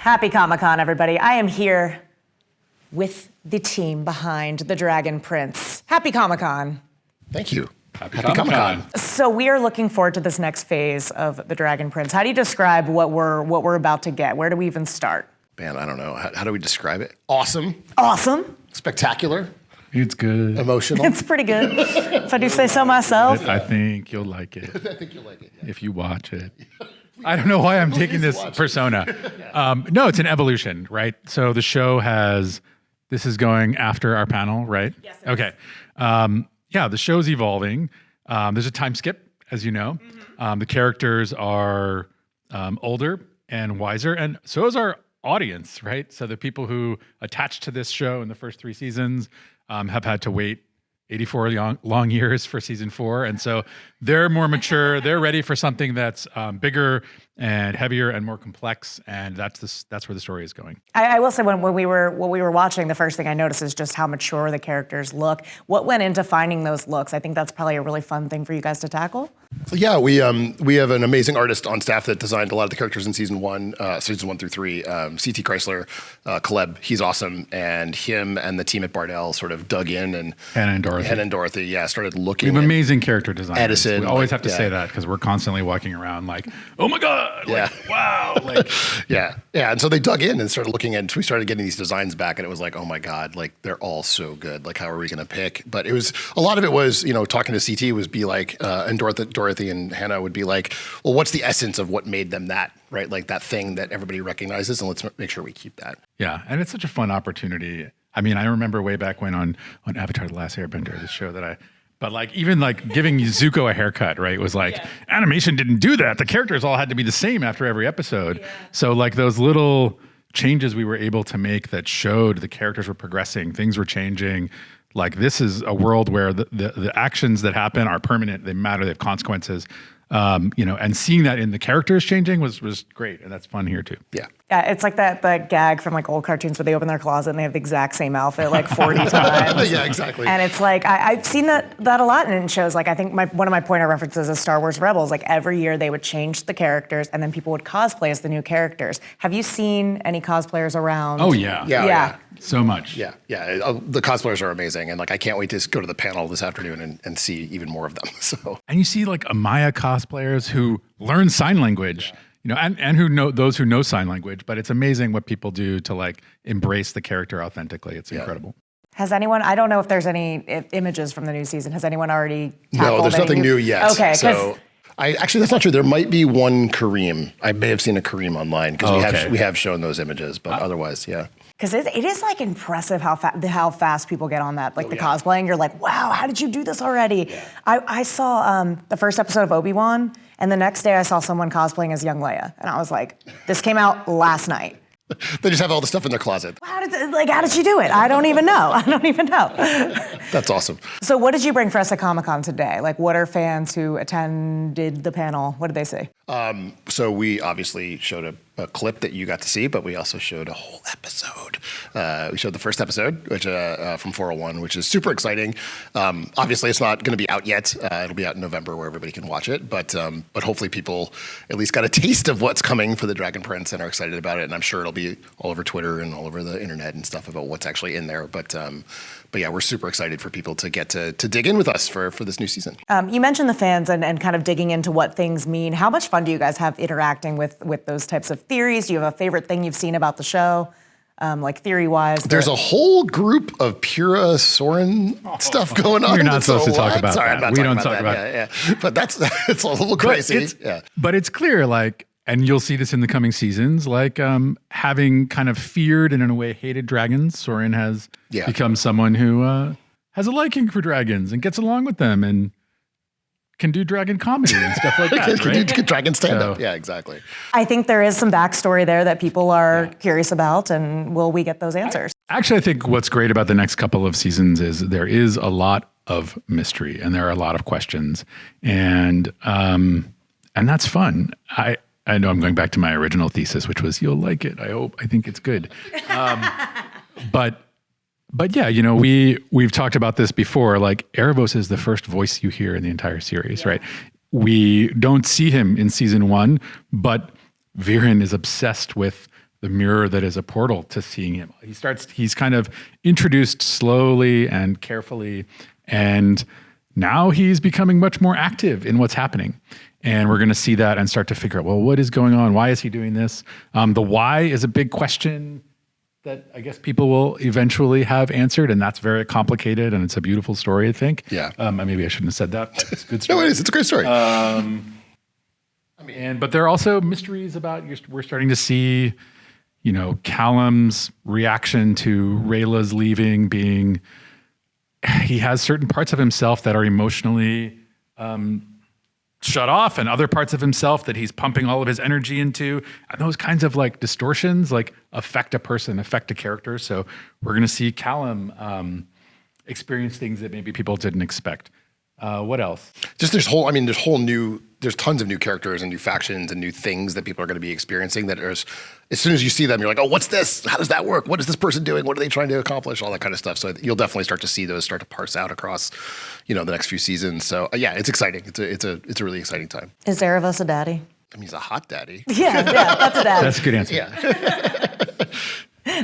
Happy Comic-Con, everybody. I am here with the team behind the Dragon Prince. Happy Comic-Con. Thank you. Happy Comic-Con. So we are looking forward to this next phase of the Dragon Prince. How do you describe what we're about to get? Where do we even start? Man, I don't know. How do we describe it? Awesome. Awesome. Spectacular. It's good. Emotional. It's pretty good, if I do say so myself. I think you'll like it. I think you'll like it. Yeah. If you watch it. I don't know why I'm taking this persona. No, it's an evolution, right? So the show this is going after our panel, right? Yes. Okay. Yeah, the show's evolving. There's a time skip, as you know. The characters are older and wiser, and so is our audience, right? So the people who attached to this show in the first 3 seasons have had to wait 84 long years for season 4. And so they're more mature. They're ready for something that's bigger and heavier and more complex. And that's where the story is going. I will say when we were watching, the first thing I noticed is just how mature the characters look. What went into finding those looks? I think that's probably a really fun thing for you guys to tackle. So yeah, we have an amazing artist on staff that designed a lot of the characters in season 1 through 3. CT Chrysler, Caleb, he's awesome, and him and the team at Bardell sort of dug in and Hannah and Dorothy, yeah, started looking. We have amazing character designers. Edison, we always have to say that because we're constantly walking around like, oh my god, like, wow, like yeah. And so they dug in and started looking at. We started getting these designs back, and it was like, oh my god, like they're all so good. Like, how are we going to pick? But it was a lot of it was talking to CT was be like, and Dorothy and Hannah would be like, well, what's the essence of what made them that, right? Like that thing that everybody recognizes, and let's make sure we keep that. Yeah, and it's such a fun opportunity. I mean, I remember way back when on Avatar: The Last Airbender, the show but like even like giving Zuko a haircut, right? Was like animation didn't do that. The characters all had to be the same after every episode. Yeah. So like those little changes we were able to make that showed the characters were progressing, things were changing. Like this is a world where the actions that happen are permanent, they matter, they have consequences. And seeing that in the characters changing was great, and that's fun here too. Yeah, it's like that gag from like old cartoons where they open their closet and they have the exact same outfit like 40 times. Yeah, exactly. And it's like I've seen that a lot in shows. Like I think one of my pointer references is Star Wars Rebels. Like every year they would change the characters, and then people would cosplay as the new characters. Have you seen any cosplayers around? Oh yeah. Yeah. So much. Yeah. The cosplayers are amazing, and like I can't wait to go to the panel this afternoon and see even more of them. So. And you see like Amaya cosplayers who learn sign language, and who know those who know sign language. But it's amazing what people do to like embrace the character authentically. It's incredible. Has anyone? I don't know if there's any images from the new season. Has anyone already tackled? No, there's nothing new yet. Okay, so. Actually, that's not true. There might be one Kareem. I may have seen a Kareem online because we have shown those images, but otherwise, yeah. Because it is like impressive how fast people get on that, like the cosplaying. You're like, wow, how did you do this already? Yeah. I saw the first episode of Obi-Wan, and the next day I saw someone cosplaying as young Leia, and I was like, this came out last night. They just have all the stuff in their closet. How did she do it? I don't even know. That's awesome. So what did you bring for us at Comic-Con today? Like, what are fans who attended the panel? What did they say? So we obviously showed a clip that you got to see, but we also showed a whole episode. We showed the first episode, which from 401, which is super exciting. Obviously, it's not going to be out yet. It'll be out in November where everybody can watch it. But hopefully people at least got a taste of what's coming for the Dragon Prince and are excited about it. And I'm sure it'll be all over Twitter and all over the internet and stuff about what's actually in there. But yeah, we're super excited for people to get to dig in with us for this new season. You mentioned the fans and kind of digging into what things mean. How much fun do you guys have interacting with those types of theories? Do you have a favorite thing you've seen about the show, like theory-wise? There's a whole group of Pura Soren stuff going on. You're not supposed to talk about Sorry, that. We don't talk about it. Yeah. But it's a little crazy. But it's clear, like, and you'll see this in the coming seasons, like having kind of feared and in a way hated dragons, Soren has become someone who has a liking for dragons and gets along with them and can do dragon comedy and stuff like that. Can do dragon stand-up. Yeah, exactly. I think there is some backstory there that people are curious about, and will we get those answers? Actually, I think what's great about the next couple of seasons is there is a lot of mystery and there are a lot of questions, and that's fun. I know I'm going back to my original thesis, which was you'll like it. I think it's good. But yeah, we've talked about this before. Like Aravos is the first voice you hear in the entire series, right? We don't see him in season 1, but Viren is obsessed with the mirror that is a portal to seeing him. He's kind of introduced slowly and carefully, and now he's becoming much more active in what's happening. And we're going to see that and start to figure out, well, what is going on? Why is he doing this? The why is a big question that I guess people will eventually have answered, and that's very complicated, and it's a beautiful story, I think. Yeah. Maybe I shouldn't have said that, but it's a good story. No, it is. It's a great story. But there are also mysteries about, we're starting to see, Callum's reaction to Rayla's leaving he has certain parts of himself that are emotionally shut off, and other parts of himself that he's pumping all of his energy into. And those kinds of distortions affect a person, affect a character. So we're going to see Callum experience things that maybe people didn't expect. What else? Just there's tons of new characters and new factions and new things that people are going to be experiencing that as soon as you see them, you're like, oh, what's this? How does that work? What is this person doing? What are they trying to accomplish? All that kind of stuff. So you'll definitely start to see those start to parse out across, the next few seasons. So yeah, it's exciting. It's a really exciting time. Is Aravos a daddy? I mean, he's a hot daddy. Yeah, that's a daddy. That's a good answer. Yeah.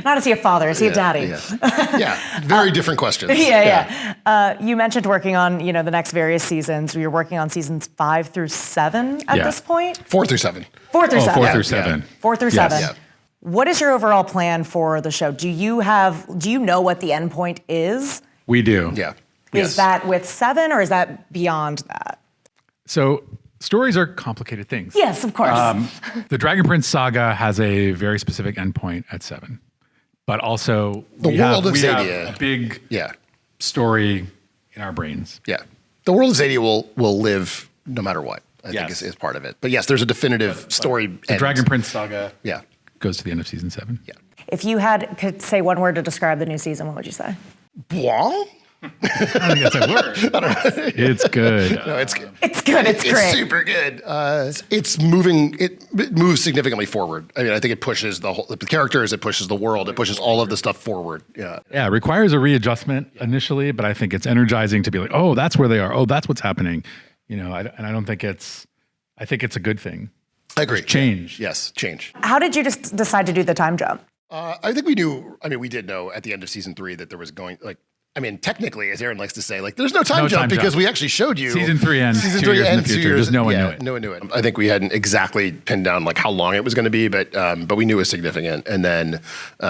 Not is he a father? Is he a daddy? Yeah. Very different questions. Yeah. You mentioned working on, the next various seasons. You're working on seasons 5 through 7 at this point? 4 through 7. 4 through 7. 4 through 7. 4 through Yes. 7. Yeah. What is your overall plan for the show? Do you know what the end point is? We do. Yeah. Is that with 7 or is that beyond that? So stories are complicated things. Yes, of course. The Dragon Prince saga has a very specific endpoint at 7. But also, we have a big story in our brains. Yeah. The world of Zadia will live no matter what, I think is part of it. But yes, there's a definitive story. The Dragon Prince saga goes to the end of season 7. Yeah. If you could say one word to describe the new season, what would you say? Blanc? I think that's a word. It's good. No, it's good. It's good. It's great. It's super good. It's moving. It moves significantly forward. I mean, I think it pushes the characters. It pushes the world. It pushes all of the stuff forward. Yeah. Yeah. It requires a readjustment initially, but I think it's energizing to be like, oh, that's where they are. Oh, that's what's happening. I don't think I think it's a good thing. I agree. There's change. Yes, change. How did you just decide to do the time jump? I think we knew. I mean, we did know at the end of season 3 that there was technically, as Aaron likes to say, there's no time jump because we actually showed you. Season 3 ends 2 years in the future. Just no one knew it. No one knew it. I think we hadn't exactly pinned down how long it was going to be, but we knew it was significant. And then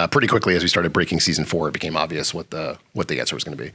pretty quickly, as we started breaking season 4, it became obvious what the answer was going to be.